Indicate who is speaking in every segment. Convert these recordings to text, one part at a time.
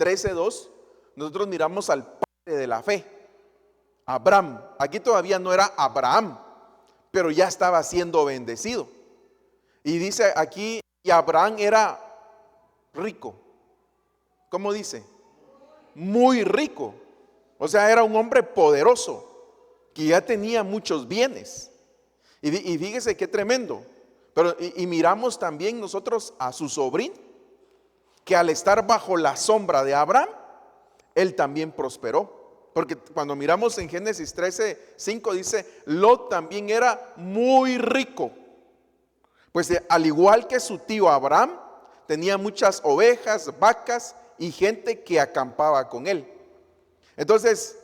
Speaker 1: 13:2, nosotros miramos al padre de la fe, Abraham. Aquí todavía no era Abraham, pero ya estaba siendo bendecido. Y dice aquí, y Abraham era rico. ¿Cómo dice? Muy rico. O sea, era un hombre poderoso, que ya tenía muchos bienes. Y fíjese qué tremendo. Pero y miramos también nosotros a su sobrino, que al estar bajo la sombra de Abraham, él también prosperó. Porque cuando miramos en Génesis 13:5 dice, Lot también era muy rico. Pues al igual que su tío Abraham, tenía muchas ovejas, vacas y gente que acampaba con él. Entonces,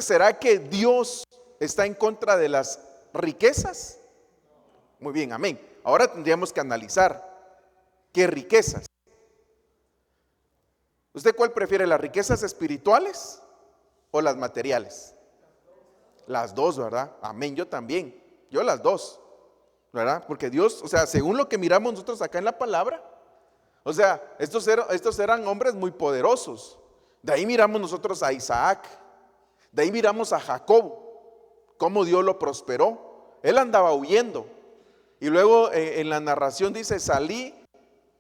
Speaker 1: ¿será que Dios está en contra de las riquezas? Muy bien, amén. Ahora tendríamos que analizar qué riquezas. ¿Usted cuál prefiere, las riquezas espirituales o las materiales? Las dos, ¿verdad? Amén, yo también. Yo las dos, ¿verdad? Porque Dios, o sea, según lo que miramos nosotros acá en la palabra, o sea, estos eran hombres muy poderosos. De ahí miramos nosotros a Isaac, de ahí miramos a Jacob, cómo Dios lo prosperó. Él andaba huyendo. Y luego en la narración dice, salí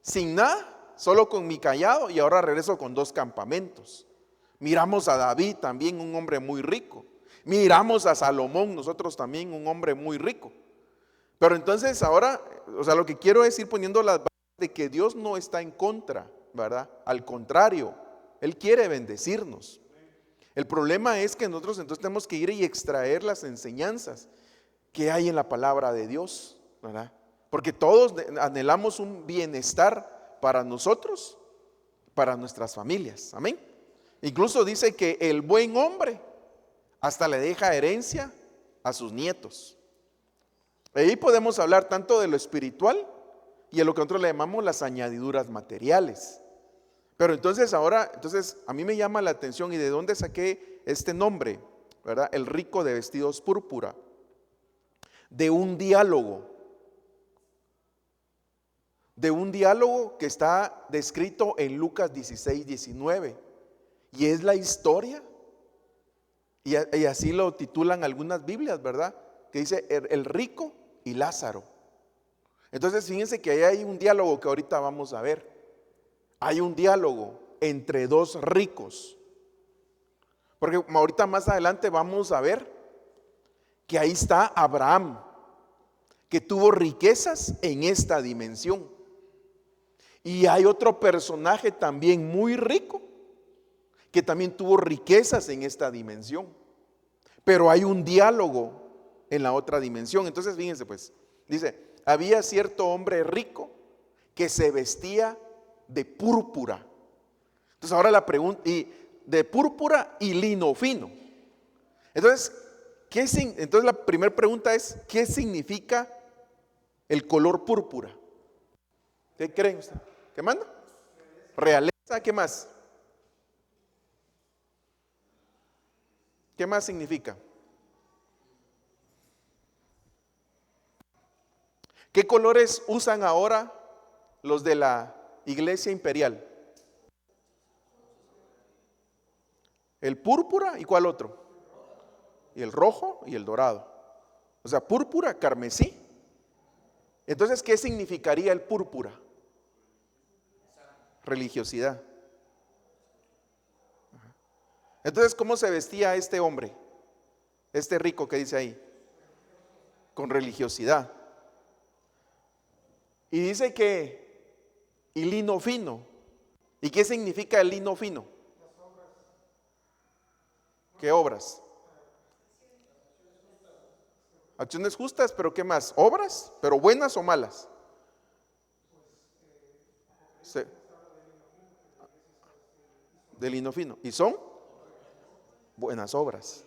Speaker 1: sin nada, solo con mi cayado, y ahora regreso con 2 campamentos. Miramos a David también, un hombre muy rico. Miramos a Salomón, nosotros también, un hombre muy rico. Pero entonces ahora, o sea, lo que quiero es ir poniendo las bases de que Dios no está en contra, ¿verdad? Al contrario, Él quiere bendecirnos. El problema es que nosotros entonces tenemos que ir y extraer las enseñanzas que hay en la palabra de Dios, ¿verdad? Porque todos anhelamos un bienestar para nosotros, para nuestras familias, amén. Incluso dice que el buen hombre hasta le deja herencia a sus nietos. Ahí podemos hablar tanto de lo espiritual y a lo que nosotros le llamamos las añadiduras materiales. Pero entonces a mí me llama la atención, ¿y de dónde saqué este nombre? ¿Verdad? El rico de vestidos púrpura. De un diálogo que está descrito en Lucas 16:19. Y es la historia, y así lo titulan algunas Biblias, ¿verdad? Que dice el rico y Lázaro. Entonces fíjense que ahí hay un diálogo que ahorita vamos a ver. Hay un diálogo entre 2 ricos. Porque ahorita más adelante vamos a ver que ahí está Abraham, que tuvo riquezas en esta dimensión. Y hay otro personaje también muy rico, que también tuvo riquezas en esta dimensión. Pero hay un diálogo en la otra dimensión. Entonces fíjense pues, dice, había cierto hombre rico que se vestía de púrpura. Entonces ahora la pregunta, y de púrpura y lino fino. Entonces la primera pregunta es, ¿qué significa el color púrpura? ¿Qué creen ustedes? ¿Qué manda? Realeza, ¿qué más? ¿Qué más significa? ¿Qué colores usan ahora los de la Iglesia Imperial? El púrpura, ¿y cuál otro? Y el rojo y el dorado. O sea, púrpura, carmesí. Entonces, ¿qué significaría el púrpura? Religiosidad. Entonces, ¿cómo se vestía este hombre? Este rico que dice ahí. Con religiosidad. Y dice que, y lino fino. ¿Y qué significa el lino fino? ¿Qué obras? Acciones justas, pero ¿qué más? ¿Obras? ¿Pero buenas o malas? Sí. De lino fino. ¿Y son? Buenas obras.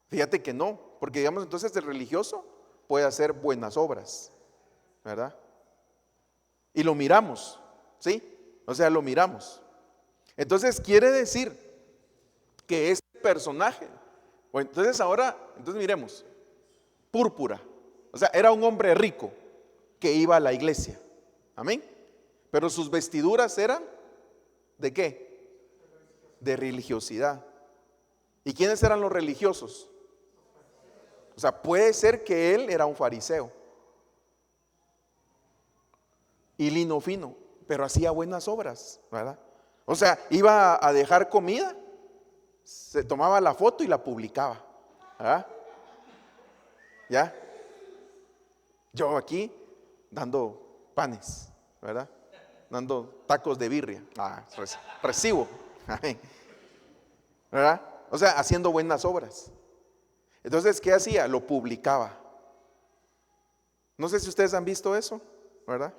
Speaker 1: Fíjate que no, porque digamos entonces el religioso puede hacer buenas obras, ¿verdad? Y lo miramos, ¿sí? O sea, lo miramos. Entonces quiere decir que este personaje, bueno, entonces miremos, púrpura, o sea, era un hombre rico que iba a la iglesia, amén, pero sus vestiduras eran ¿De qué? De religiosidad. ¿Y quiénes eran los religiosos? O sea, puede ser que él era un fariseo y lino fino, pero hacía buenas obras, ¿verdad? O sea, iba a dejar comida, se tomaba la foto y la publicaba, ¿verdad? ¿Ya? Yo aquí dando panes, ¿verdad? Dando tacos de birria. Recibo. ¿Verdad? O sea, haciendo buenas obras. Entonces, ¿qué hacía? Lo publicaba. No sé si ustedes han visto eso, ¿verdad?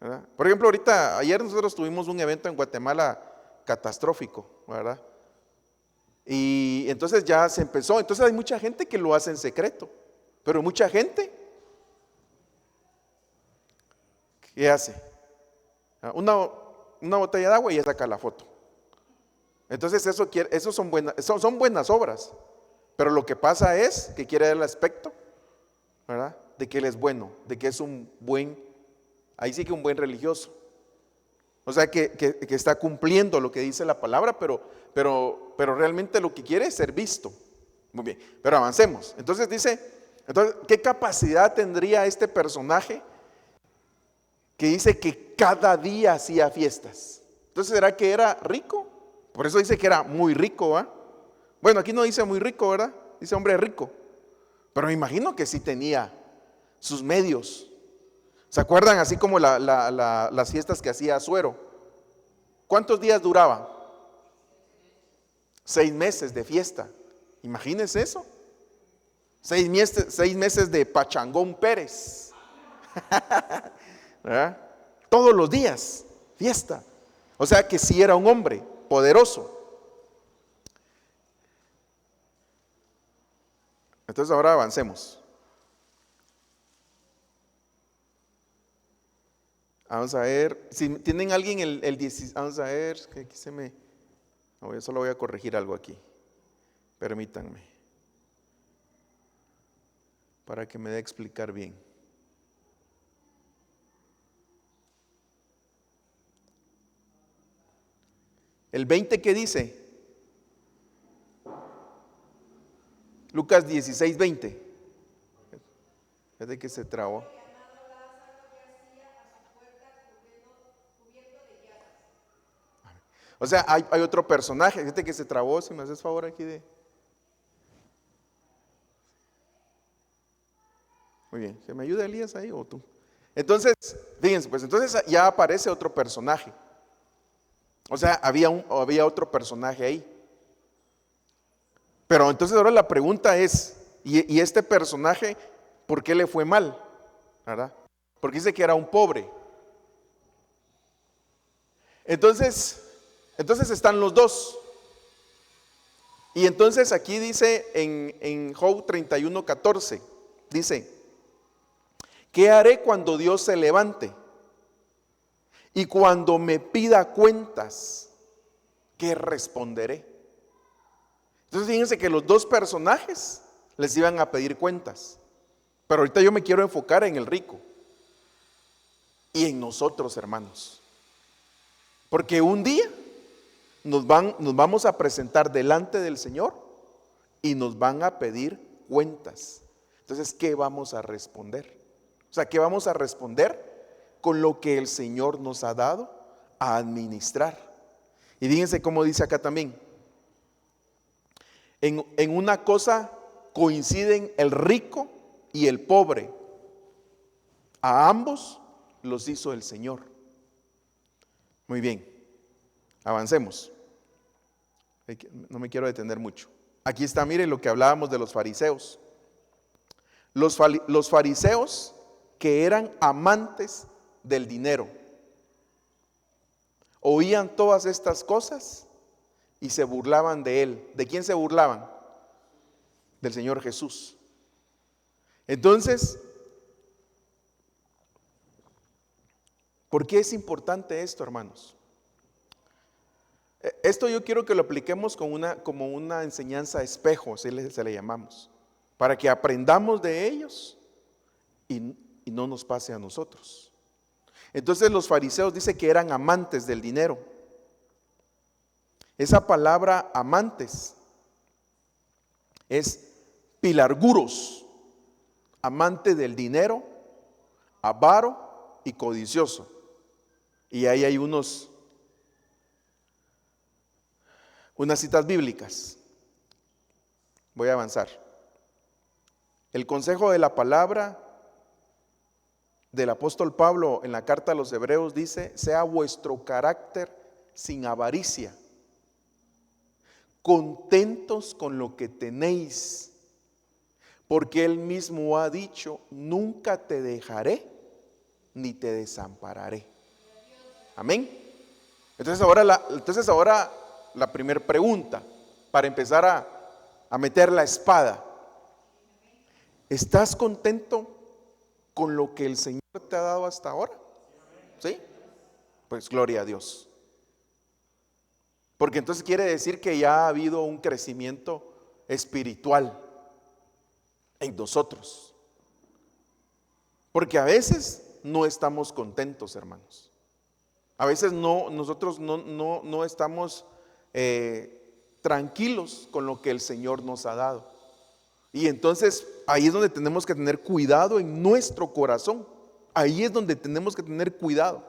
Speaker 1: ¿Verdad? Por ejemplo, ayer nosotros tuvimos un evento en Guatemala catastrófico, ¿verdad? Y entonces ya se empezó. Entonces hay mucha gente que lo hace en secreto, pero mucha gente, ¿qué hace? Una botella de agua y ya saca la foto. Entonces eso son buenas obras, pero lo que pasa es que quiere dar el aspecto, ¿verdad? De que él es bueno, de que es ahí sí que un buen religioso. O sea que está cumpliendo lo que dice la palabra, pero realmente lo que quiere es ser visto. Muy bien, pero avancemos. Entonces ¿qué capacidad tendría este personaje que dice que cada día hacía fiestas? Entonces, ¿será que era rico? Por eso dice que era muy rico, ¿va? Bueno, aquí no dice muy rico, ¿verdad? Dice hombre rico. Pero me imagino que sí tenía sus medios. ¿Se acuerdan? Así como las fiestas que hacía Asuero. ¿Cuántos días duraban? 6 meses de fiesta. Imagínense eso. 6 meses de Pachangón Pérez. ¿Verdad? Todos los días, fiesta. O sea que sí era un hombre poderoso. Entonces ahora avancemos. Vamos a ver, si tienen alguien el 10, vamos a ver, que aquí yo solo voy a corregir algo aquí. Permítanme, para que me dé a explicar bien. El 20, ¿qué dice? Lucas 16, 20. Es de que se trabó. O sea, hay otro personaje, fíjate que se trabó, si me haces favor aquí de... Muy bien, ¿se me ayuda Elías ahí o tú? Entonces, fíjense, pues entonces ya aparece otro personaje. O sea, había otro personaje ahí. Pero entonces ahora la pregunta es, ¿y este personaje por qué le fue mal? ¿Verdad? Porque dice que era un pobre. Entonces están los dos. Y entonces aquí dice en Job 31:14, dice, ¿qué haré cuando Dios se levante? Y cuando me pida cuentas, ¿qué responderé? Entonces fíjense que los dos personajes les iban a pedir cuentas. Pero ahorita yo me quiero enfocar en el rico y en nosotros, hermanos. Porque un día nos vamos a presentar delante del Señor y nos van a pedir cuentas. Entonces, ¿qué vamos a responder? O sea, ¿qué vamos a responder con lo que el Señor nos ha dado a administrar? Y fíjense cómo dice acá también. En una cosa coinciden el rico y el pobre. A ambos los hizo el Señor. Muy bien, avancemos. No me quiero detener mucho. Aquí está, miren lo que hablábamos de los fariseos. Los fariseos que eran amantes del dinero, oían todas estas cosas y se burlaban de él. ¿De quién se burlaban? Del Señor Jesús. Entonces, ¿por qué es importante esto, hermanos? Esto yo quiero que lo apliquemos como una enseñanza espejo, se le llamamos, para que aprendamos de ellos y no nos pase a nosotros. Entonces los fariseos dice que eran amantes del dinero. Esa palabra amantes es pilarguros, amante del dinero, avaro y codicioso. Y ahí hay unas citas bíblicas. Voy a avanzar. El consejo de la palabra del apóstol Pablo en la carta a los Hebreos dice: sea vuestro carácter sin avaricia, contentos con lo que tenéis, porque él mismo ha dicho: nunca te dejaré ni te desampararé. Amén. Entonces ahora la primera pregunta, para empezar a meter la espada: ¿estás contento con lo que el Señor te ha dado hasta ahora? ¿Sí? Pues gloria a Dios. Porque entonces quiere decir que ya ha habido un crecimiento espiritual en nosotros. Porque a veces no estamos contentos, hermanos. A veces nosotros no estamos tranquilos con lo que el Señor nos ha dado. Y entonces ahí es donde tenemos que tener cuidado en nuestro corazón. Ahí es donde tenemos que tener cuidado.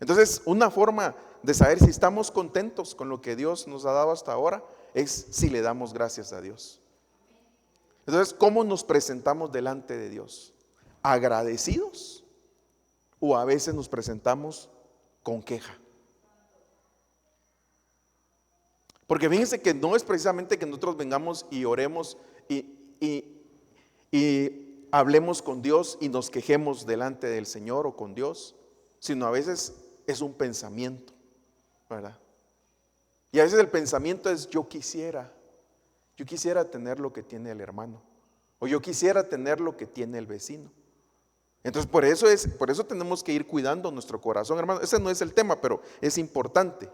Speaker 1: Entonces, una forma de saber si estamos contentos con lo que Dios nos ha dado hasta ahora es si le damos gracias a Dios. Entonces, ¿cómo nos presentamos delante de Dios? ¿Agradecidos? ¿O a veces nos presentamos con queja? Porque fíjense que no es precisamente que nosotros vengamos y oremos y hablemos con Dios y nos quejemos delante del Señor o con Dios, sino a veces es un pensamiento, ¿verdad? Y a veces el pensamiento es: yo quisiera tener lo que tiene el hermano, o yo quisiera tener lo que tiene el vecino. Entonces por eso tenemos que ir cuidando nuestro corazón, hermano. Ese no es el tema, pero es importante.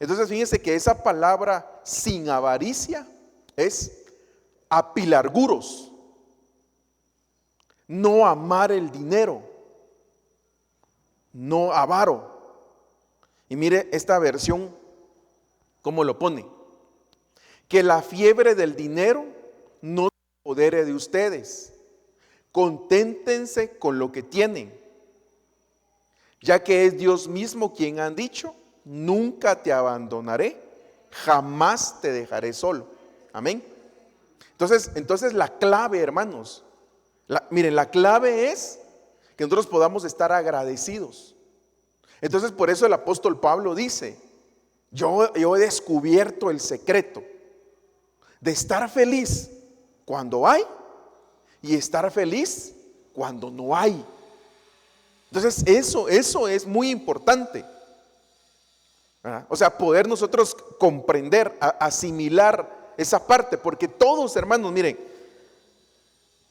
Speaker 1: Entonces fíjense que esa palabra sin avaricia es apilarguros, no amar el dinero, no avaro. Y mire esta versión cómo lo pone: que la fiebre del dinero no se apodere de ustedes, conténtense con lo que tienen, ya que es Dios mismo quien ha dicho: nunca te abandonaré, jamás te dejaré solo. Amén. Entonces la clave, hermanos, miren, la clave es que nosotros podamos estar agradecidos. Entonces por eso el apóstol Pablo dice: yo he descubierto el secreto de estar feliz cuando hay y estar feliz cuando no hay. Entonces eso es muy importante, ¿verdad? O sea, poder nosotros comprender, asimilar esa parte, porque todos, hermanos, miren,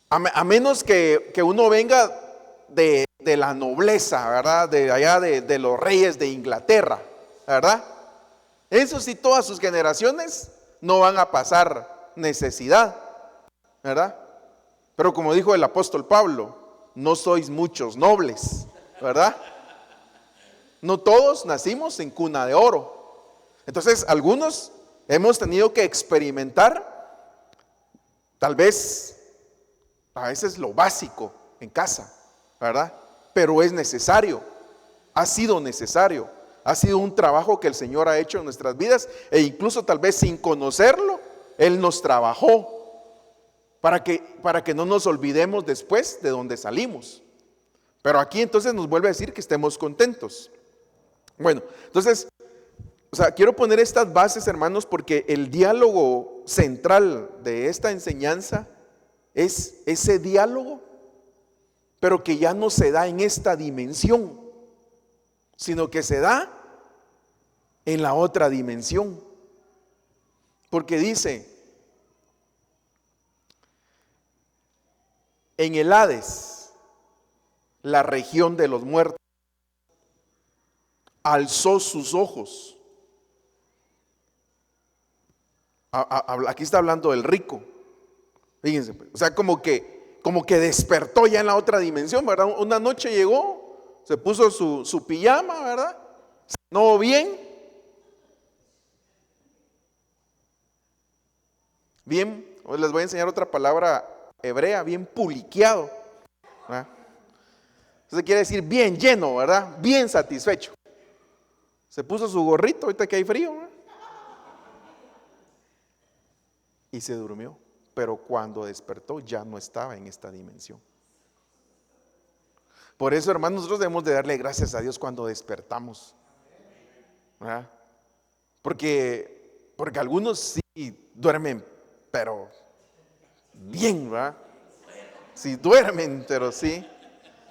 Speaker 1: a menos que uno venga de la nobleza, ¿verdad? De allá de los reyes de Inglaterra, ¿verdad? Eso sí, todas sus generaciones no van a pasar necesidad, ¿verdad? Pero como dijo el apóstol Pablo: no sois muchos nobles, ¿verdad? No todos nacimos en cuna de oro. Entonces algunos hemos tenido que experimentar tal vez a veces lo básico en casa, ¿verdad? Pero es necesario, ha sido necesario, ha sido un trabajo que el Señor ha hecho en nuestras vidas, e incluso tal vez sin conocerlo, Él nos trabajó para que no nos olvidemos después de donde salimos. Pero aquí entonces nos vuelve a decir que estemos contentos. Bueno, entonces, quiero poner estas bases, hermanos, porque el diálogo central de esta enseñanza es ese diálogo, pero que ya no se da en esta dimensión, sino que se da en la otra dimensión. Porque dice: en el Hades, la región de los muertos, alzó sus ojos. Aquí está hablando del rico. Fíjense, o sea, como que despertó ya en la otra dimensión, ¿verdad? Una noche llegó, se puso su pijama, ¿verdad? Cenó bien bien, hoy les voy a enseñar otra palabra hebrea, bien puliqueado, ¿verdad? Eso quiere decir bien lleno, ¿verdad? Bien satisfecho. Se puso su gorrito ahorita que hay frío, ¿verdad? Y se durmió. Pero cuando despertó ya no estaba en esta dimensión. Por eso, hermanos, nosotros debemos de darle gracias a Dios cuando despertamos, ¿verdad? Porque algunos sí duermen, pero bien, ¿verdad? Sí duermen, pero sí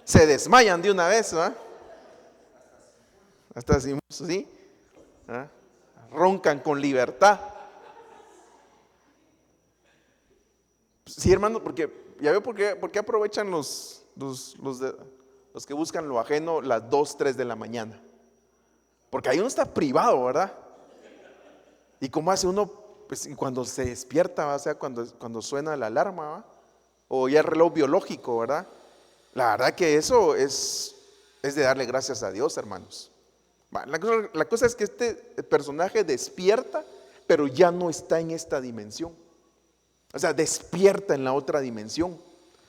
Speaker 1: se desmayan de una vez, ¿verdad? Hasta así, sí, ¿verdad? Roncan con libertad. Sí, hermano, porque ya veo por qué aprovechan los que buscan lo ajeno las 2, 3 de la mañana. Porque ahí uno está privado, ¿verdad? Y cómo hace uno, pues cuando se despierta, o sea, cuando suena la alarma, ¿va? O ya el reloj biológico, ¿verdad? La verdad que eso es de darle gracias a Dios, hermanos. La cosa es que este personaje despierta, pero ya no está en esta dimensión. O sea, despierta en la otra dimensión.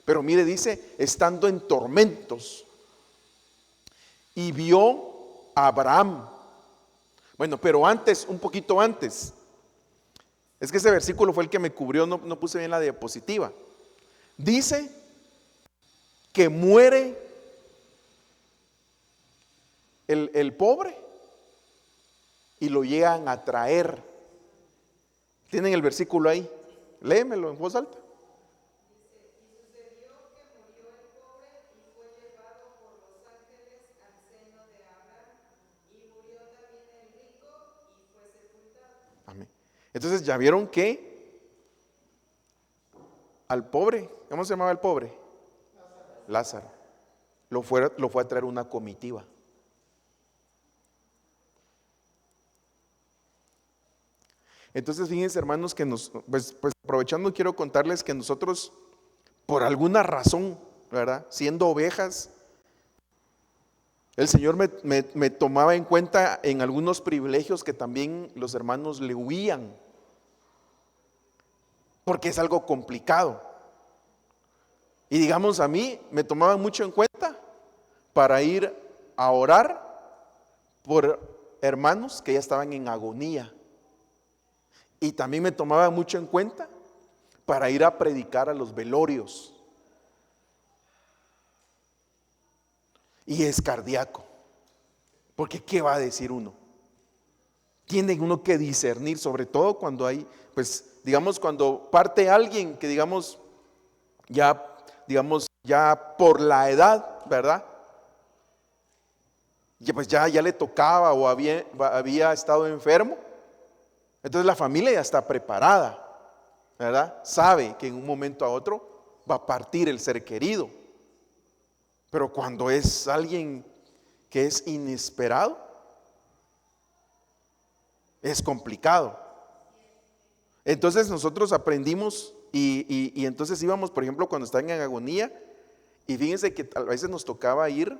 Speaker 1: Pero mire, dice, estando en tormentos. Y vio a Abraham. Bueno, pero antes, un poquito antes. Es que ese versículo fue el que me cubrió, no puse bien la diapositiva. Dice que muere el pobre y lo llegan a traer. ¿Tienen el versículo ahí? Léemelo en voz alta. Amén. Entonces ya vieron que al pobre, ¿cómo se llamaba el pobre? Lázaro. Lo fue a traer una comitiva. Entonces fíjense, hermanos, que pues aprovechando, quiero contarles que nosotros, por alguna razón, ¿verdad? Siendo ovejas, el Señor me tomaba en cuenta en algunos privilegios que también los hermanos le huían, porque es algo complicado. Y digamos, a mí me tomaban mucho en cuenta para ir a orar por hermanos que ya estaban en agonía. Y también me tomaba mucho en cuenta para ir a predicar a los velorios. Y es cardíaco. Porque ¿qué va a decir uno? Tiene uno que discernir, sobre todo cuando hay, pues, digamos, cuando parte alguien que digamos, ya por la edad, ¿verdad? Ya, pues ya le tocaba o había estado enfermo. Entonces la familia ya está preparada, ¿verdad? Sabe que en un momento a otro va a partir el ser querido. Pero cuando es alguien que es inesperado, es complicado. Entonces nosotros aprendimos y entonces íbamos, por ejemplo, cuando están en agonía, y fíjense que a veces nos tocaba ir,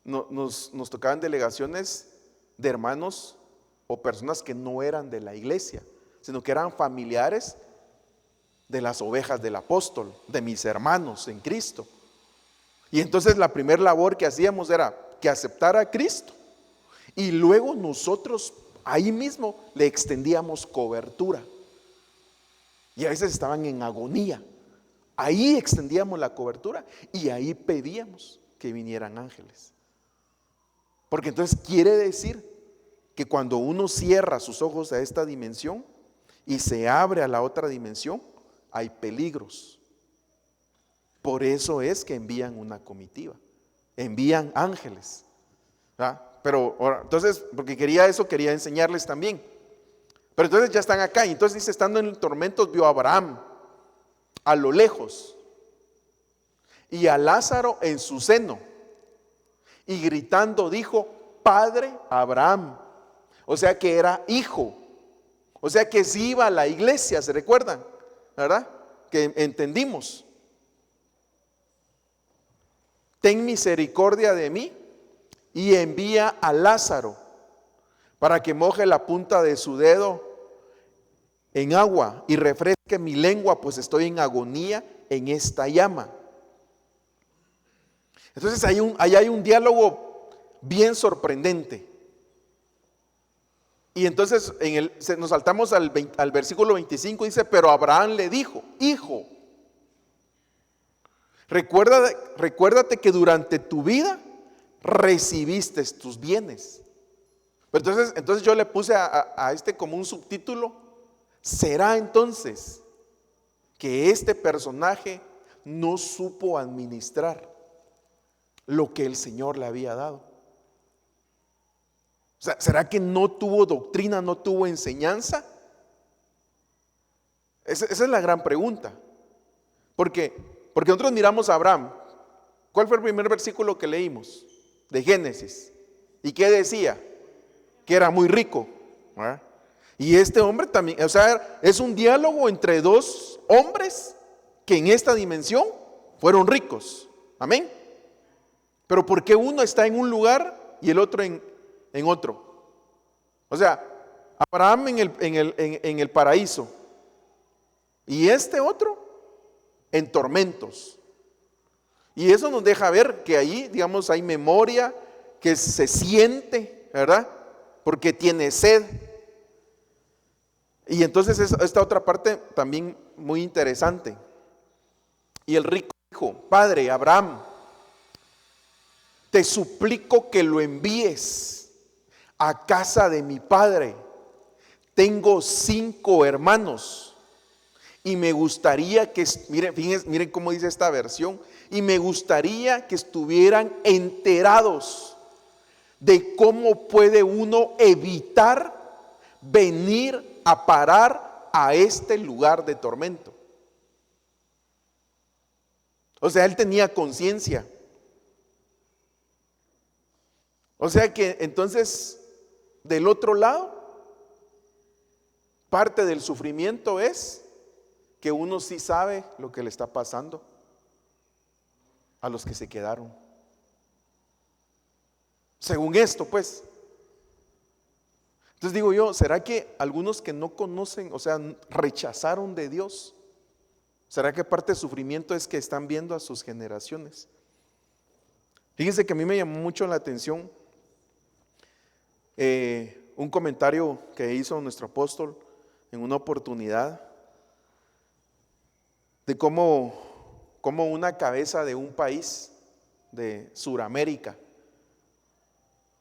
Speaker 1: nos tocaban delegaciones de hermanos o personas que no eran de la iglesia, sino que eran familiares de las ovejas del apóstol, de mis hermanos en Cristo. Y entonces la primera labor que hacíamos era que aceptara a Cristo, y luego nosotros ahí mismo le extendíamos cobertura. Y a veces estaban en agonía. Ahí extendíamos la cobertura y ahí pedíamos que vinieran ángeles. Porque entonces quiere decir que cuando uno cierra sus ojos a esta dimensión y se abre a la otra dimensión, hay peligros. Por eso es que envían una comitiva, envían ángeles, ¿verdad? Pero ahora, entonces, porque quería enseñarles también. Pero entonces ya están acá, y entonces dice, estando en tormentos, vio a Abraham a lo lejos y a Lázaro en su seno, y gritando dijo: Padre Abraham. O sea que era hijo, o sea que sí iba a la iglesia, ¿se recuerdan? ¿Verdad? Que entendimos. Ten misericordia de mí y envía a Lázaro para que moje la punta de su dedo en agua y refresque que mi lengua, pues estoy en agonía en esta llama. Entonces ahí hay un diálogo bien sorprendente. Y entonces nos saltamos al versículo 25, dice, pero Abraham le dijo, hijo, recuérdate que durante tu vida recibiste tus bienes. Entonces yo le puse a este como un subtítulo, ¿será entonces que este personaje no supo administrar lo que el Señor le había dado? O sea, ¿será que no tuvo doctrina, no tuvo enseñanza? Esa es la gran pregunta. Porque nosotros miramos a Abraham. ¿Cuál fue el primer versículo que leímos? De Génesis. ¿Y qué decía? Que era muy rico, ¿verdad? Y este hombre también, o sea, es un diálogo entre dos hombres que en esta dimensión fueron ricos. Amén. Pero ¿por qué uno está en un lugar y el otro en otro? O sea, Abraham en el paraíso y este otro en tormentos. Y eso nos deja ver que ahí, digamos, hay memoria, que se siente, ¿verdad? Porque tiene sed. Y entonces esta otra parte también muy interesante. Y el rico dijo, Padre Abraham, te suplico que lo envíes a casa de mi padre. Tengo 5 hermanos y me gustaría que, miren cómo dice esta versión, y me gustaría que estuvieran enterados de cómo puede uno evitar venir a parar a este lugar de tormento. O sea, él tenía conciencia. O sea que entonces, del otro lado, parte del sufrimiento es que uno sí sabe lo que le está pasando a los que se quedaron. Según esto, pues. Entonces digo yo, ¿será que algunos que no conocen, o sea, rechazaron de Dios? ¿Será que parte del sufrimiento es que están viendo a sus generaciones? Fíjense que a mí me llamó mucho la atención un comentario que hizo nuestro apóstol en una oportunidad de cómo una cabeza de un país de Suramérica,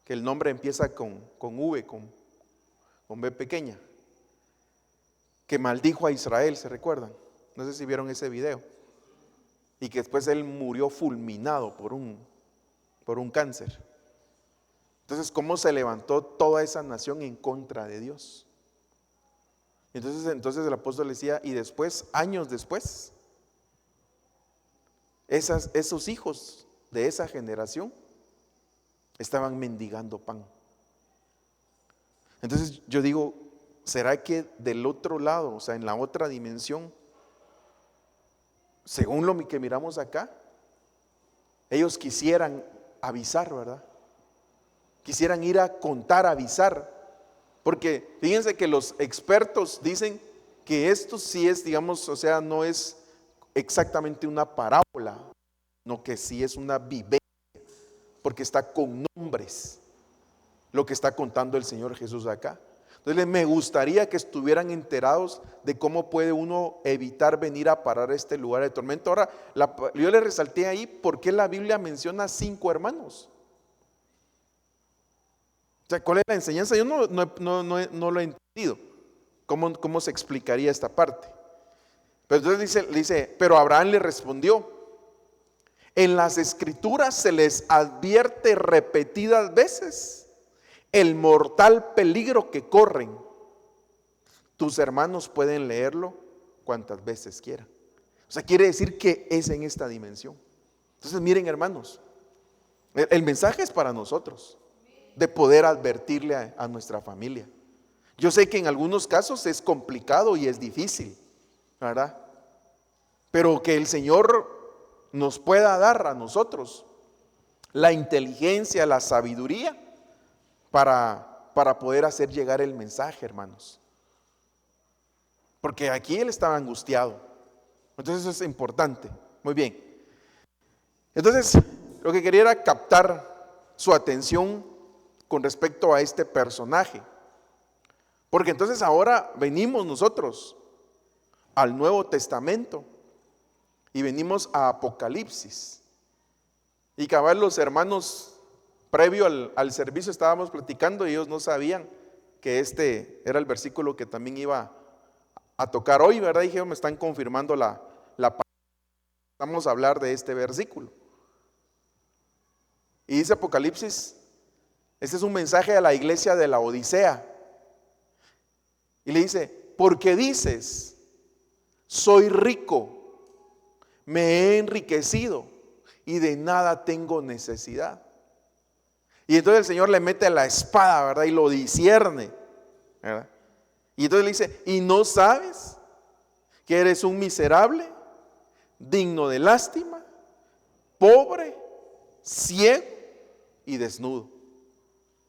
Speaker 1: que el nombre empieza con V, con B pequeña, que maldijo a Israel, ¿se recuerdan? No sé si vieron ese video. Y que después él murió fulminado por un cáncer. Entonces, ¿cómo se levantó toda esa nación en contra de Dios? Entonces el apóstol decía, y después, años después, esos hijos de esa generación estaban mendigando pan. Entonces yo digo, ¿será que del otro lado, o sea, en la otra dimensión, según lo que miramos acá, ellos quisieran avisar, ¿verdad? Quisieran ir a contar, avisar. Porque fíjense que los expertos dicen que esto sí es, digamos, o sea, no es exactamente una parábola, no, que sí es una vivencia, porque está con nombres lo que está contando el Señor Jesús acá. Entonces me gustaría que estuvieran enterados de cómo puede uno evitar venir a parar a este lugar de tormento. Ahora, yo le resalté ahí por qué la Biblia menciona 5 hermanos. O sea, ¿cuál es la enseñanza? Yo no lo he entendido. ¿Cómo se explicaría esta parte? Pero entonces dice, pero Abraham le respondió, en las escrituras se les advierte repetidas veces el mortal peligro que corren. Tus hermanos pueden leerlo cuantas veces quieran. O sea, quiere decir que es en esta dimensión. Entonces, miren, hermanos, el mensaje es para nosotros, de poder advertirle a nuestra familia. Yo sé que en algunos casos es complicado y es difícil, ¿verdad? Pero que el Señor nos pueda dar a nosotros la inteligencia, la sabiduría para poder hacer llegar el mensaje, hermanos. porque aquí él estaba angustiado. Entonces eso es importante. Muy bien. Entonces, lo que quería era captar su atención con respecto a este personaje. Porque entonces ahora venimos nosotros al Nuevo Testamento y venimos a Apocalipsis. Y cabal, los hermanos, previo al servicio estábamos platicando y ellos no sabían que este era el versículo que también iba a tocar hoy, ¿verdad? Y dije, me están confirmando la palabra. Vamos a hablar de este versículo. Y dice Apocalipsis, este es un mensaje a la iglesia de la Odisea. Y le dice, porque dices, soy rico, me he enriquecido y de nada tengo necesidad. Y entonces el Señor le mete la espada, ¿verdad? Y lo discierne, ¿verdad? Y entonces le dice, ¿y no sabes que eres un miserable, digno de lástima, pobre, ciego y desnudo?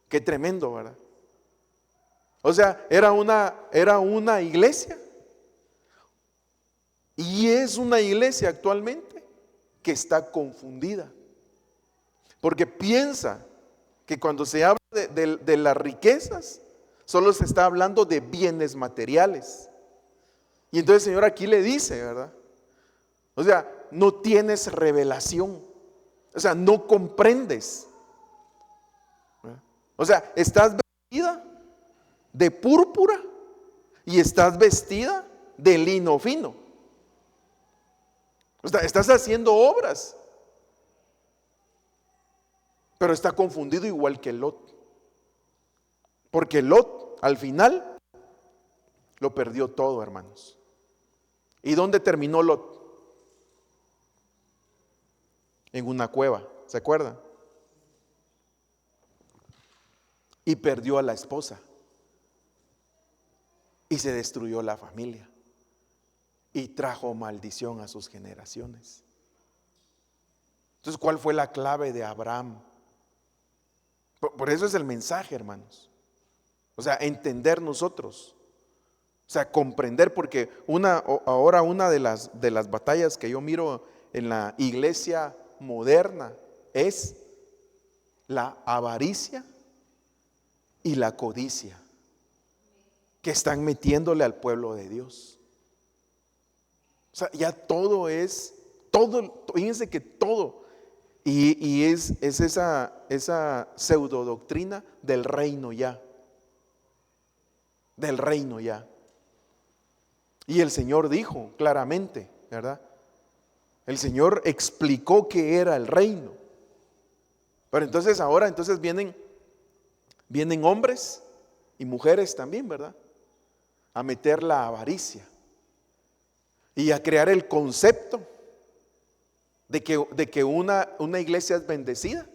Speaker 1: Qué tremendo, ¿verdad? O sea, era una iglesia, y es una iglesia actualmente que está confundida, porque piensa que cuando se habla de las riquezas, solo se está hablando de bienes materiales. Y entonces el Señor aquí le dice, ¿verdad? O sea, no tienes revelación, o sea, no comprendes. O sea, estás vestida de púrpura y estás vestida de lino fino. O sea, estás haciendo obras, pero está confundido igual que Lot. Porque Lot al final lo perdió todo, hermanos. ¿Y dónde terminó Lot? En una cueva, ¿se acuerdan? Y perdió a la esposa. Y se destruyó la familia. Y trajo maldición a sus generaciones. Entonces, ¿cuál fue la clave de Abraham? Por eso es el mensaje, hermanos. O sea, entender nosotros. O sea, comprender, porque ahora una de las batallas que yo miro en la iglesia moderna es la avaricia y la codicia que están metiéndole al pueblo de Dios. O sea, ya todo, fíjense que todo, y es esa pseudo doctrina del reino ya. Del reino ya. Y el Señor dijo claramente, ¿verdad? El Señor explicó qué era el reino. Pero entonces ahora vienen hombres y mujeres también, ¿verdad? A meter la avaricia y a crear el concepto de que una iglesia es bendecida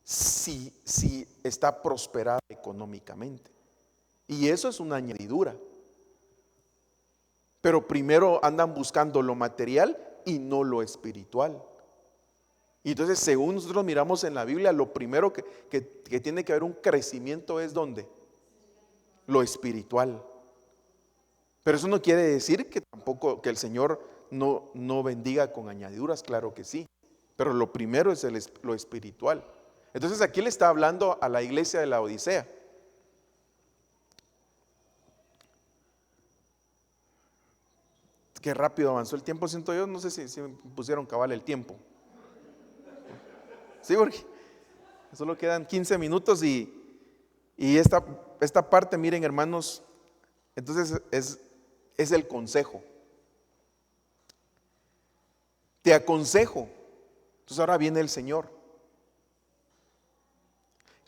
Speaker 1: si está prosperada económicamente. Y eso es una añadidura. Pero primero andan buscando lo material y no lo espiritual. Y entonces, según nosotros miramos en la Biblia, lo primero que tiene que haber un crecimiento es ¿dónde? Lo espiritual. Pero eso no quiere decir que tampoco que el Señor no bendiga con añadiduras, claro que sí. Pero lo primero es lo espiritual. Entonces aquí le está hablando a la iglesia de la Odisea. Qué rápido avanzó el tiempo, siento yo. No sé si me pusieron cabal el tiempo. Sí, porque solo quedan 15 minutos y esta parte, miren, hermanos, entonces es el consejo. Te aconsejo, entonces ahora viene el Señor,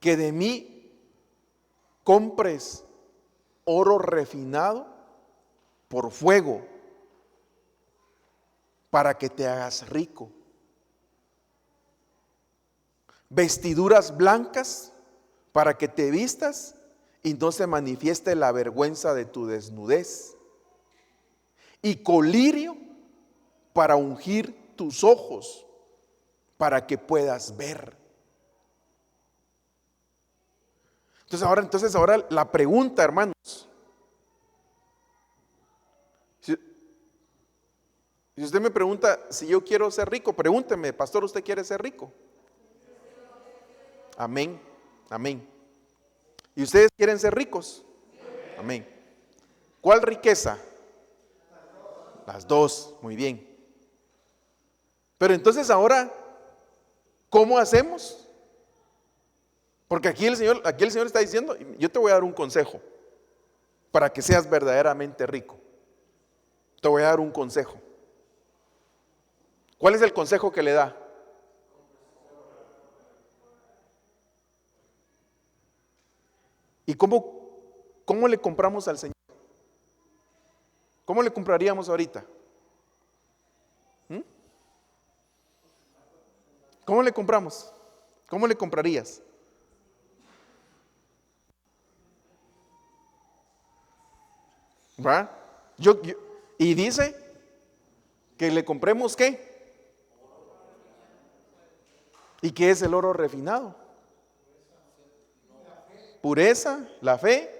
Speaker 1: que de mí compres oro refinado por fuego, para que te hagas rico, vestiduras blancas para que te vistas y no se manifieste la vergüenza de tu desnudez, y colirio para ungir tus ojos para que puedas ver. Entonces ahora la pregunta, hermanos, Si usted me pregunta si yo quiero ser rico, pregúnteme, pastor, ¿usted quiere ser rico? Amén, amén. ¿Y ustedes quieren ser ricos? Amén. ¿Cuál riqueza? Las dos, muy bien. Pero entonces ahora, ¿cómo hacemos? Porque aquí el Señor está diciendo, yo te voy a dar un consejo para que seas verdaderamente rico. Te voy a dar un consejo. ¿Cuál es el consejo que le da? ¿Y cómo le compramos al Señor? ¿Cómo le compraríamos ahorita? ¿Mm? ¿Cómo le compramos? ¿Cómo le comprarías? ¿Va? Y dice que le compremos ¿qué? ¿Y qué es el oro refinado? Pureza, la fe.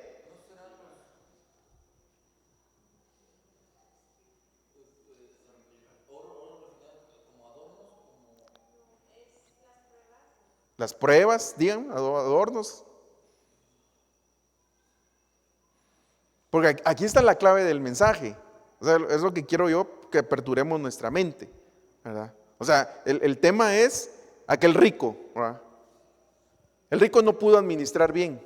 Speaker 1: Las pruebas, digan, adornos. Porque aquí está la clave del mensaje. O sea, es lo que quiero yo, que aperturemos nuestra mente, ¿verdad? O sea, el tema es aquel rico, ¿verdad? El rico no pudo administrar bien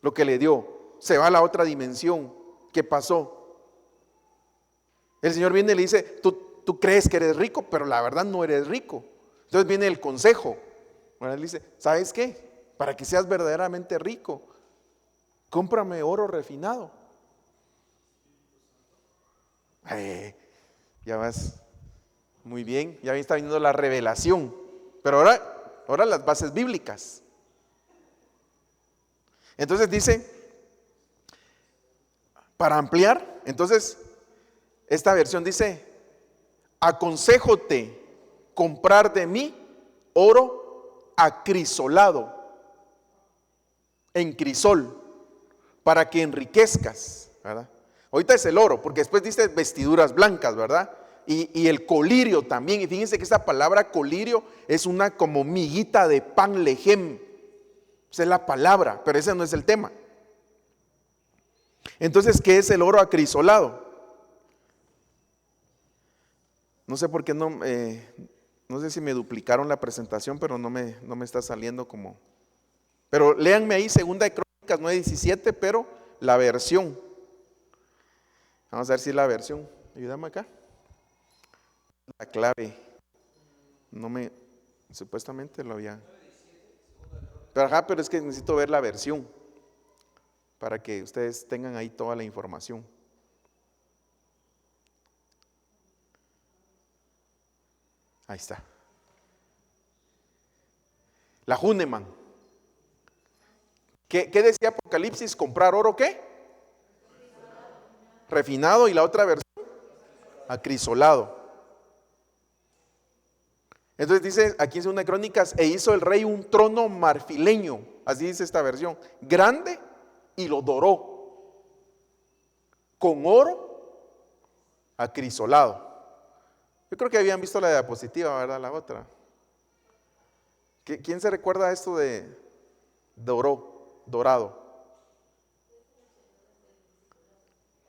Speaker 1: lo que le dio. Se va a la otra dimensión. ¿Qué pasó? El Señor viene y le dice, tú crees que eres rico, pero la verdad no eres rico. Entonces viene el consejo. Él dice, ¿sabes qué? Para que seas verdaderamente rico, cómprame oro refinado. Ya vas. Muy bien, ya está viniendo la revelación. Pero ahora las bases bíblicas. Entonces dice, para ampliar, entonces esta versión dice, aconséjote comprar de mí oro acrisolado, en crisol, para que enriquezcas, ¿verdad? Ahorita es el oro, porque después dice vestiduras blancas, ¿verdad? Y el colirio también, y fíjense que esta palabra colirio es una como miguita de pan lejem, esa es la palabra, pero ese no es el tema. Entonces, ¿qué es el oro acrisolado? No sé por qué no sé si me duplicaron la presentación, pero no me está saliendo como. Pero léanme ahí, Segunda de Crónicas 9:17, pero la versión. Vamos a ver si la versión. Ayúdame acá. La clave. Supuestamente lo había. Pero es que necesito ver la versión para que ustedes tengan ahí toda la información. Ahí está. La Huneman. ¿Qué decía Apocalipsis? ¿Comprar oro qué? Refinado, y la otra versión, acrisolado. Entonces dice aquí en Segunda de Crónicas, e hizo el rey un trono marfileño, así dice esta versión, grande, y lo doró con oro acrisolado. Yo creo que habían visto la diapositiva, ¿verdad? La otra. ¿Quién se recuerda esto de dorado?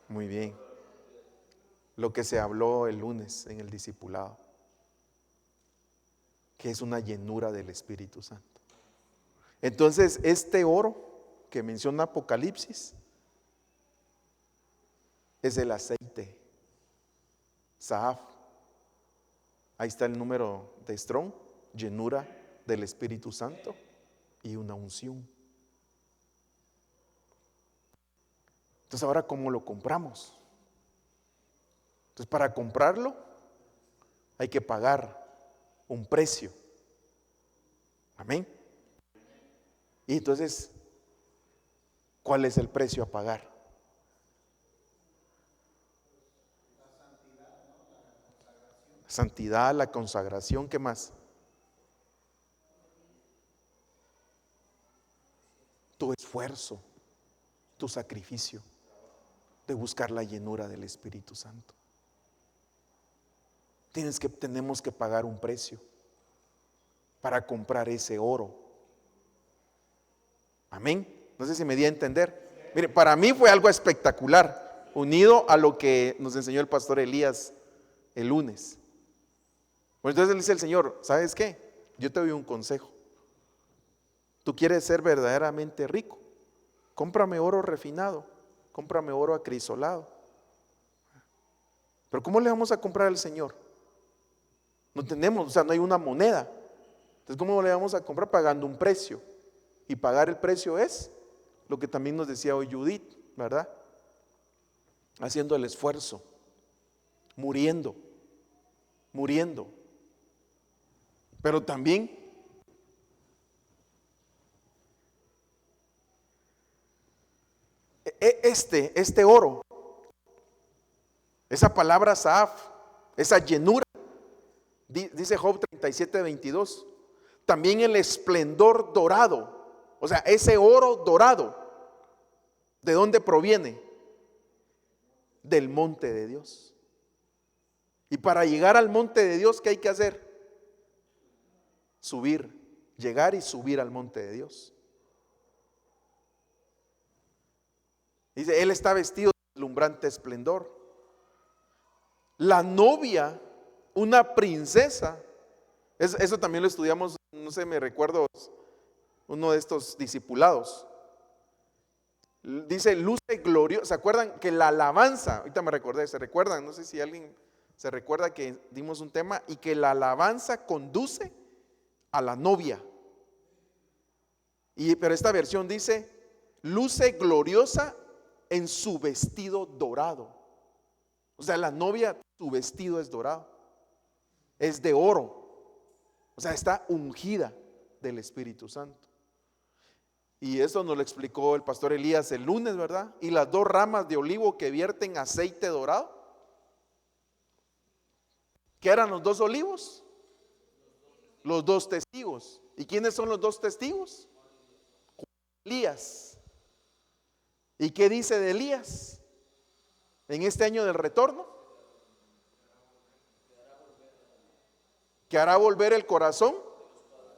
Speaker 1: Muy bien. Lo que se habló el lunes en el discipulado, que es una llenura del Espíritu Santo. Entonces, este oro que menciona Apocalipsis es el aceite Sahaf. Ahí está el número de Strong, llenura del Espíritu Santo y una unción. Entonces, ahora, ¿cómo lo compramos? Entonces, para comprarlo hay que pagar un precio. Amén. Y entonces, ¿cuál es el precio a pagar? La santidad, la consagración, ¿qué más? Tu esfuerzo, tu sacrificio de buscar la llenura del Espíritu Santo. tenemos que pagar un precio para comprar ese oro. Amén. No sé si me di a entender. Mire, para mí fue algo espectacular, unido a lo que nos enseñó el pastor Elías el lunes. Pues entonces le dice el Señor: ¿sabes qué? Yo te doy un consejo. Tú quieres ser verdaderamente rico, cómprame oro refinado, cómprame oro acrisolado. Pero ¿cómo le vamos a comprar al Señor? No tenemos, o sea, no hay una moneda. Entonces, ¿cómo le vamos a comprar? Pagando un precio. Y pagar el precio es lo que también nos decía hoy Judith, ¿verdad? Haciendo el esfuerzo, muriendo. Pero también este oro, esa palabra Saaf, esa llenura, dice Job 37:22, también el esplendor dorado, o sea, ese oro dorado, ¿de dónde proviene? Del monte de Dios. Y para llegar al monte de Dios, ¿qué hay que hacer? Subir, llegar y subir al monte de Dios. Dice, Él está vestido de deslumbrante esplendor. La novia, una princesa, eso también lo estudiamos, no sé, me recuerdo uno de estos discipulados. Dice, luce gloriosa. ¿Se acuerdan que la alabanza, ahorita me recordé, se recuerdan, no sé si alguien se recuerda que dimos un tema, y que la alabanza conduce a la novia? Pero esta versión dice, luce gloriosa en su vestido dorado. O sea, la novia, su vestido es dorado, es de oro, o sea, está ungida del Espíritu Santo. Y eso nos lo explicó el pastor Elías el lunes, ¿verdad? Y las 2 ramas de olivo que vierten aceite dorado, ¿qué eran los 2 olivos? Los 2 testigos. ¿Y quiénes son los 2 testigos? Elías. ¿Y qué dice de Elías en este año del retorno? Que hará volver el corazón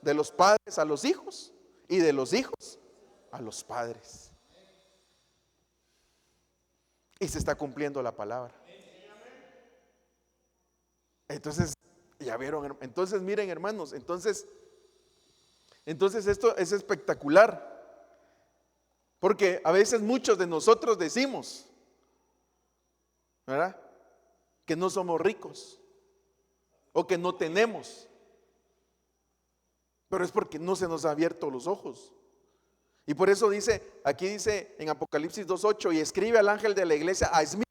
Speaker 1: de los padres a los hijos y de los hijos a los padres. Y se está cumpliendo la palabra. Entonces, ya vieron, entonces miren, hermanos, entonces esto es espectacular. Porque a veces muchos de nosotros decimos, ¿verdad?, que no somos ricos o que no tenemos, pero es porque no se nos ha abierto los ojos. Y por eso dice, aquí dice en Apocalipsis 2:8, y escribe al ángel de la iglesia, a Esmirna,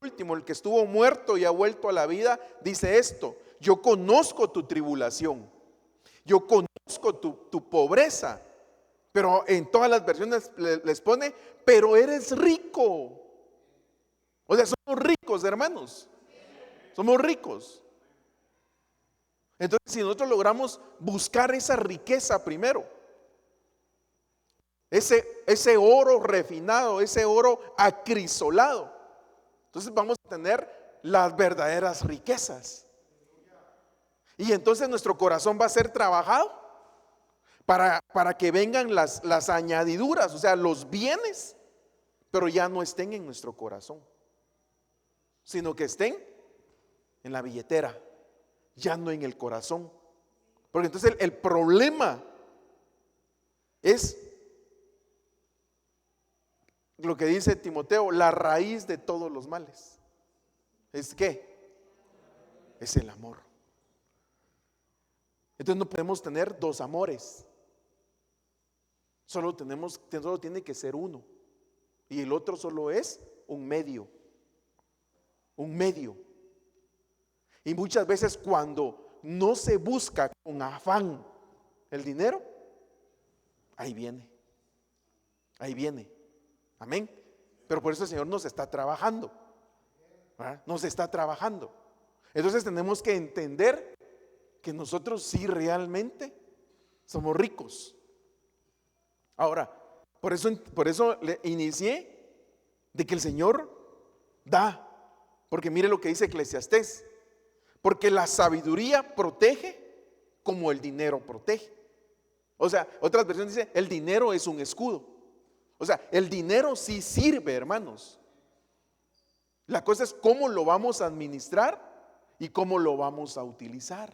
Speaker 1: último, el que estuvo muerto y ha vuelto a la vida, dice esto: yo conozco tu tribulación, yo conozco tu pobreza. Pero en todas las versiones les pone, pero eres rico. O sea, somos ricos, hermanos. Somos ricos. Entonces, si nosotros logramos buscar esa riqueza primero, ese oro refinado, ese oro acrisolado, entonces vamos a tener las verdaderas riquezas. Y entonces nuestro corazón va a ser trabajado para que vengan las añadiduras, o sea, los bienes, pero ya no estén en nuestro corazón, sino que estén en la billetera, ya no en el corazón. Porque entonces el problema es lo que dice Timoteo, la raíz de todos los males. ¿Es qué? Es el amor. Entonces no podemos tener 2 amores. Solo tiene que ser uno. Y el otro solo es un medio. Un medio. Y muchas veces cuando no se busca con afán el dinero, ahí viene. Ahí viene. Amén. Pero por eso el Señor nos está trabajando. ¿Verdad? Nos está trabajando. Entonces tenemos que entender que nosotros sí realmente somos ricos. Ahora, por eso le inicié de que el Señor da. Porque mire lo que dice Eclesiastés. Porque la sabiduría protege como el dinero protege. O sea, otras versiones dicen, el dinero es un escudo. O sea, el dinero sí sirve, hermanos. La cosa es cómo lo vamos a administrar y cómo lo vamos a utilizar.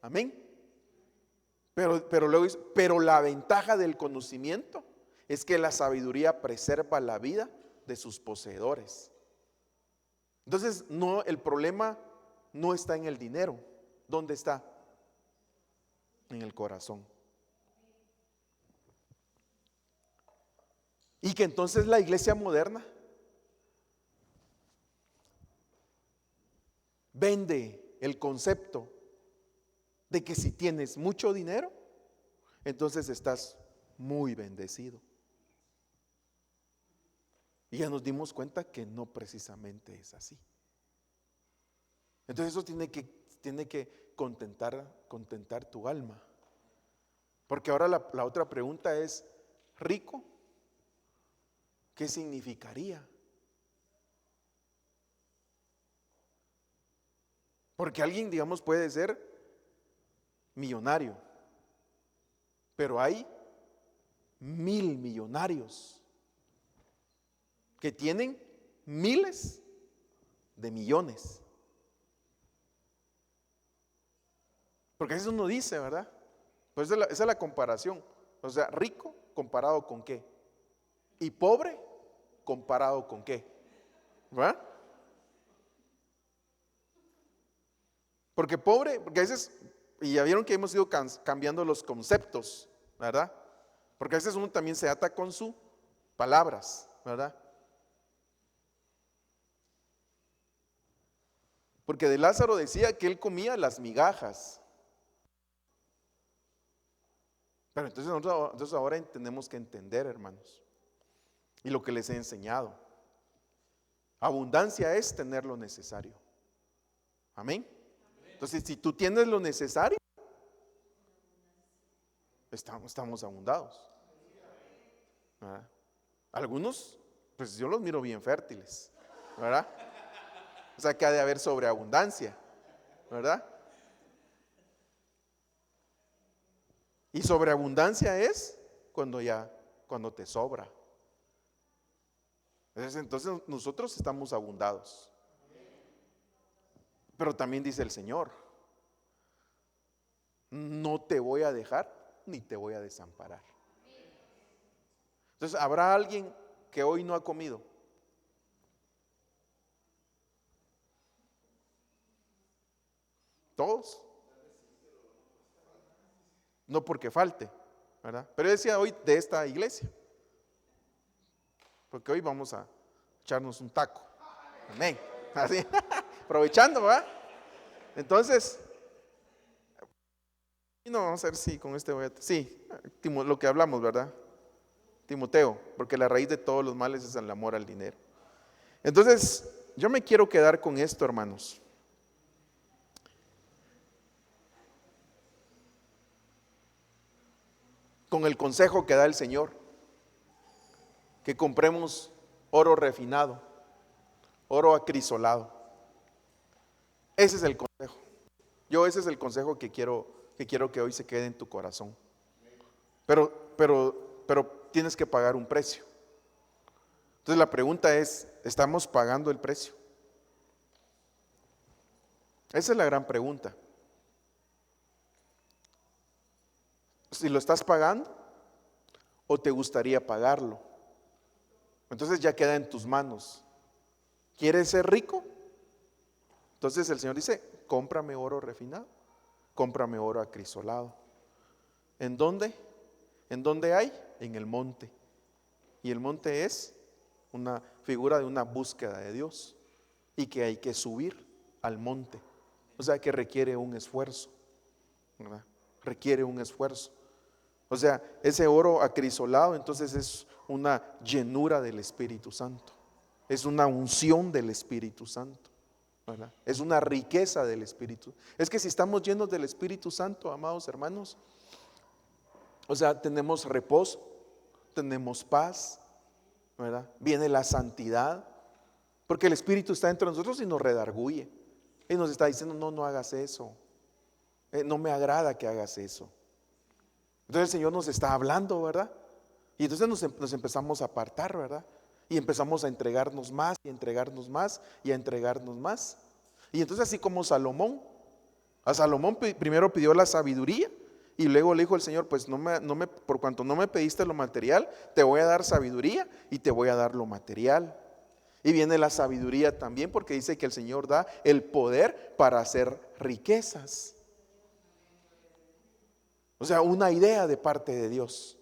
Speaker 1: Amén. Pero luego dice, pero la ventaja del conocimiento es que la sabiduría preserva la vida de sus poseedores. Entonces, no, el problema no está en el dinero. ¿Dónde está? En el corazón. Y que entonces la iglesia moderna vende el concepto de que si tienes mucho dinero, entonces estás muy bendecido. Y ya nos dimos cuenta que no precisamente es así. Entonces eso tiene que contentar tu alma. Porque ahora la otra pregunta es, ¿rico? ¿Qué significaría? Porque alguien, digamos, puede ser millonario, pero hay 1000 millonarios que tienen miles de millones. Porque eso uno dice, ¿verdad? Pues esa es la comparación. O sea, rico comparado con qué. Y pobre comparado con qué. ¿Verdad? Porque pobre, porque a veces, y ya vieron que hemos ido cambiando los conceptos, ¿verdad? Porque a veces uno también se ata con sus palabras, ¿verdad? Porque de Lázaro decía que él comía las migajas. Pero entonces ahora tenemos que entender, hermanos, y lo que les he enseñado. Abundancia es tener lo necesario. Amén. Entonces, si tú tienes lo necesario, estamos abundados. ¿Verdad? Algunos, pues yo los miro bien fértiles, ¿verdad? O sea que ha de haber sobreabundancia, ¿verdad? Y sobreabundancia es cuando te sobra. Entonces nosotros estamos abundados. Pero también dice el Señor, no te voy a dejar ni te voy a desamparar. Entonces, ¿habrá alguien que hoy no ha comido? ¿Todos? No porque falte, ¿verdad? Pero yo decía hoy de esta iglesia, porque hoy vamos a echarnos un taco. Amén. Así, aprovechando, ¿verdad? Entonces, no, vamos a ver si con este voy a... Sí, lo que hablamos, ¿verdad? Timoteo, porque la raíz de todos los males es el amor al dinero. Entonces, yo me quiero quedar con esto, hermanos. Con el consejo que da el Señor, que compremos oro refinado, oro acrisolado. Ese es el consejo. Ese es el consejo que quiero que hoy se quede en tu corazón. Pero tienes que pagar un precio. Entonces la pregunta es, ¿estamos pagando el precio? Esa es la gran pregunta. Si lo estás pagando o te gustaría pagarlo, entonces ya queda en tus manos. ¿Quieres ser rico? Entonces el Señor dice, cómprame oro refinado, cómprame oro acrisolado. ¿En dónde? ¿En dónde hay? En el monte. Y el monte es una figura de una búsqueda de Dios y que hay que subir al monte. O sea que requiere un esfuerzo, ¿verdad? Requiere un esfuerzo. O sea, ese oro acrisolado entonces es una llenura del Espíritu Santo. Es una unción del Espíritu Santo, ¿verdad? Es una riqueza del Espíritu. Es que si estamos llenos del Espíritu Santo, amados hermanos, o sea, tenemos reposo, tenemos paz, ¿verdad? Viene la santidad, porque el Espíritu está dentro de nosotros y nos redarguye. Y nos está diciendo, no, no hagas eso. No me agrada que hagas eso. Entonces el Señor nos está hablando, ¿verdad? Y entonces nos empezamos a apartar, ¿verdad? Y empezamos a entregarnos más y a entregarnos más y a entregarnos más. Y entonces así como Salomón, a Salomón primero pidió la sabiduría y luego le dijo el Señor, pues por cuanto no me pediste lo material, te voy a dar sabiduría y te voy a dar lo material. Y viene la sabiduría también porque dice que el Señor da el poder para hacer riquezas. O sea, una idea de parte de Dios.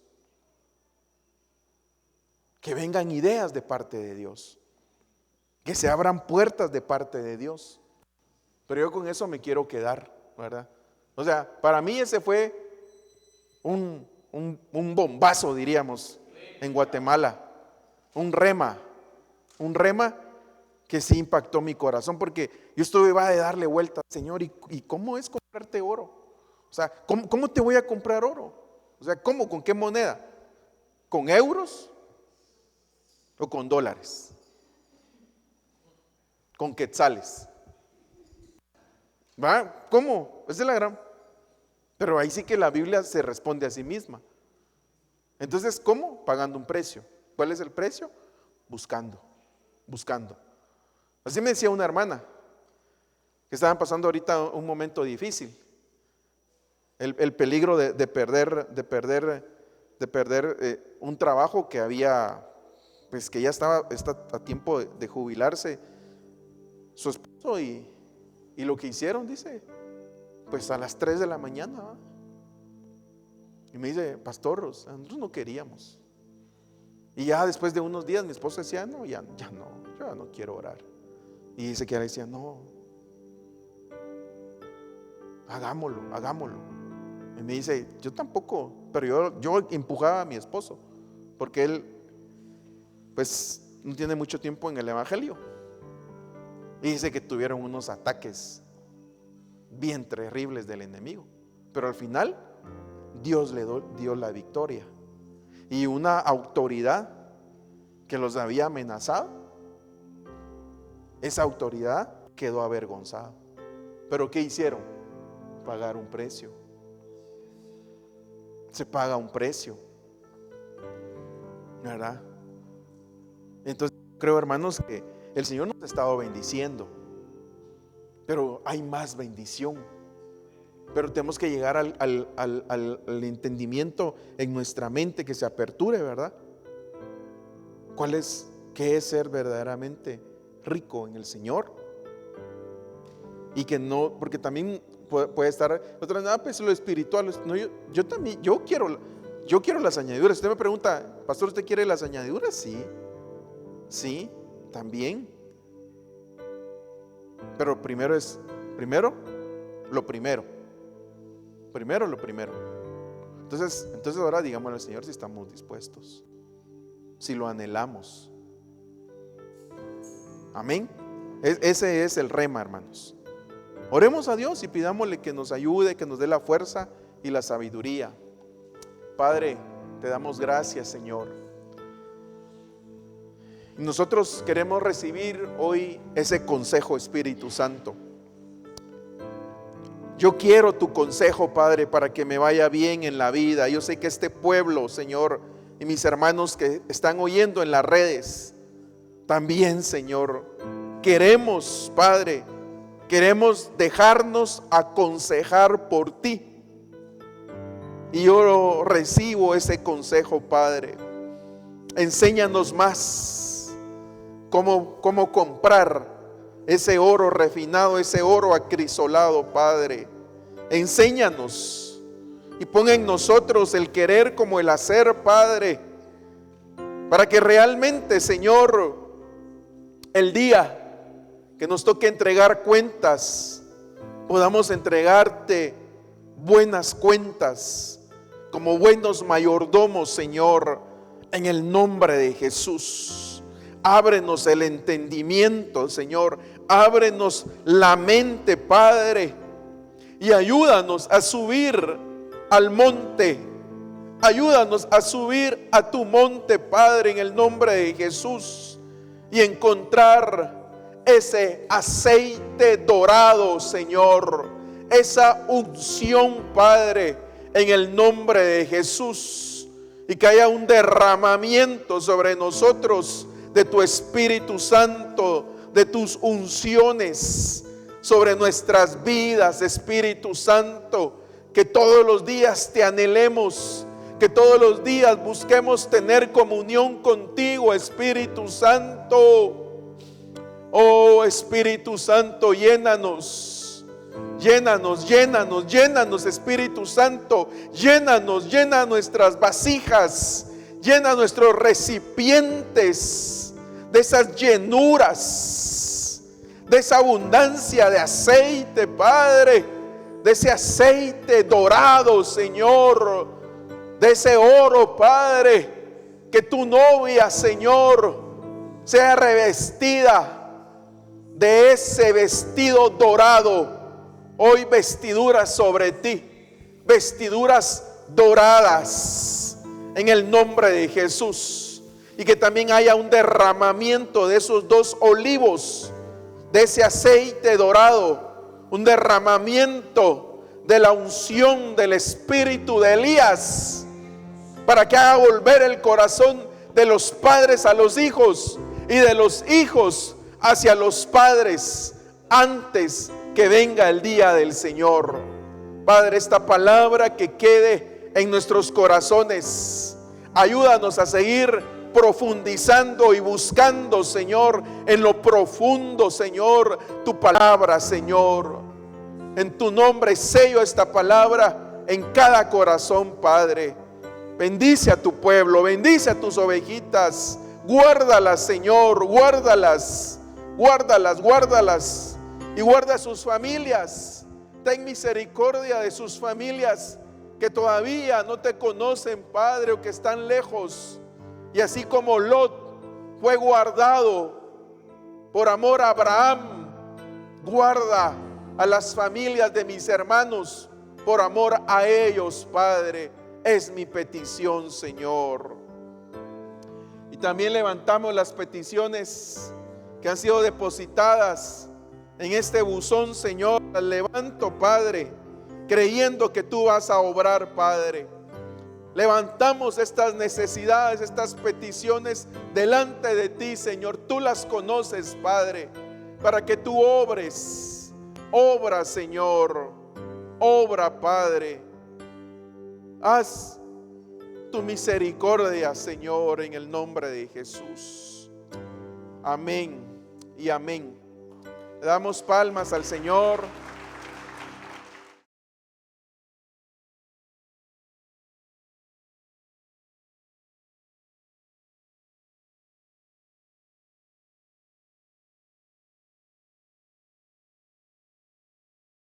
Speaker 1: Que vengan ideas de parte de Dios. Que se abran puertas de parte de Dios. Pero yo con eso me quiero quedar, ¿verdad? O sea, para mí ese fue un bombazo, diríamos, en Guatemala. Un rema que sí impactó mi corazón, porque yo estuve a darle vuelta, Señor, ¿y cómo es comprarte oro? O sea, ¿cómo te voy a comprar oro? O sea, ¿cómo? ¿Con qué moneda? ¿Con euros o con dólares? ¿Con quetzales? ¿Va? ¿Cómo? Esa es la gran. Pero ahí sí que la Biblia se responde a sí misma. Entonces, ¿cómo? Pagando un precio. ¿Cuál es el precio? Buscando. Así me decía una hermana que estaban pasando ahorita un momento difícil. El peligro de perder un trabajo que había, pues que ya está a tiempo de jubilarse su esposo, y lo que hicieron, dice, pues a las 3 de la mañana, ¿va? Y me dice, pastor, nosotros no queríamos. Y ya después de unos días mi esposo decía, no, ya no, yo ya no quiero orar. Y dice que ella decía, no, hagámoslo. Y me dice, yo tampoco, pero yo empujaba a mi esposo, porque él pues no tiene mucho tiempo en el evangelio. Y dice que tuvieron unos ataques bien terribles del enemigo, pero al final Dios le dio la victoria. Y una autoridad que los había amenazado, esa autoridad quedó avergonzada. ¿Pero qué hicieron? Pagar un precio. Se paga un precio, ¿verdad? Entonces creo, hermanos, que el Señor nos ha estado bendiciendo, pero hay más bendición. Pero tenemos que llegar al entendimiento en nuestra mente, que se aperture, ¿verdad? ¿Qué es ser verdaderamente rico en el Señor? Y que no, porque también puede estar otra nada, pues lo espiritual. No, yo también, yo quiero las añadiduras. Usted me pregunta, pastor, ¿usted quiere las añadiduras? Sí, también. Pero primero lo primero. Entonces ahora digámosle al Señor si estamos dispuestos, si lo anhelamos. Amén. Ese es el rema, hermanos. Oremos a Dios y pidámosle que nos ayude, que nos dé la fuerza y la sabiduría. Padre, te damos gracias, Señor. Nosotros queremos recibir hoy ese consejo, Espíritu Santo. Yo quiero tu consejo, Padre, para que me vaya bien en la vida. Yo sé que este pueblo, Señor, y mis hermanos que están oyendo en las redes, también, Señor, queremos, Padre, queremos dejarnos aconsejar por ti. Y yo recibo ese consejo, Padre. Enséñanos más cómo comprar ese oro refinado, ese oro acrisolado, Padre. Enséñanos y pon en nosotros el querer como el hacer, Padre, para que realmente, Señor, el día que nos toque entregar cuentas, podamos entregarte buenas cuentas, como buenos mayordomos, Señor, en el nombre de Jesús. Ábrenos el entendimiento, Señor. Ábrenos la mente, Padre, y ayúdanos a subir al monte. Ayúdanos a subir a tu monte, Padre, en el nombre de Jesús, y encontrar ese aceite dorado, Señor, esa unción, Padre, en el nombre de Jesús, y que haya un derramamiento sobre nosotros de tu Espíritu Santo, de tus unciones sobre nuestras vidas, Espíritu Santo, que todos los días te anhelemos, que todos los días busquemos tener comunión contigo, Espíritu Santo. Oh Espíritu Santo, llénanos, llénanos, llénanos, llénanos, Espíritu Santo, llénanos, llena nuestras vasijas, llena nuestros recipientes de esas llenuras, de esa abundancia de aceite, Padre, de ese aceite dorado, Señor, de ese oro, Padre, que tu novia, Señor, sea revestida de ese vestido dorado. Hoy vestiduras sobre ti, vestiduras doradas en el nombre de Jesús, y que también haya un derramamiento de esos 2 olivos, de ese aceite dorado, un derramamiento de la unción del espíritu de Elías, para que haga volver el corazón de los padres a los hijos y de los hijos hacia los padres antes que venga el día del Señor. Padre, esta palabra que quede en nuestros corazones, ayúdanos a seguir profundizando y buscando, Señor, en lo profundo, Señor, tu palabra, Señor. En tu nombre sello esta palabra en cada corazón, Padre. Bendice a tu pueblo, bendice a tus ovejitas, guárdalas, Señor, guárdalas, guárdalas, guárdalas, y guarda a sus familias. Ten misericordia de sus familias que todavía no te conocen, Padre, o que están lejos. Y así como Lot fue guardado por amor a Abraham, guarda a las familias de mis hermanos por amor a ellos, Padre. Es mi petición, Señor. Y también levantamos las peticiones que han sido depositadas en este buzón, Señor. Las levanto, Padre, creyendo que tú vas a obrar, Padre. Levantamos estas necesidades, estas peticiones delante de ti, Señor. Tú las conoces, Padre, para que tú obres. Obra, Señor. Obra, Padre. Haz tu misericordia, Señor, en el nombre de Jesús. Amén y amén. Le damos palmas al Señor.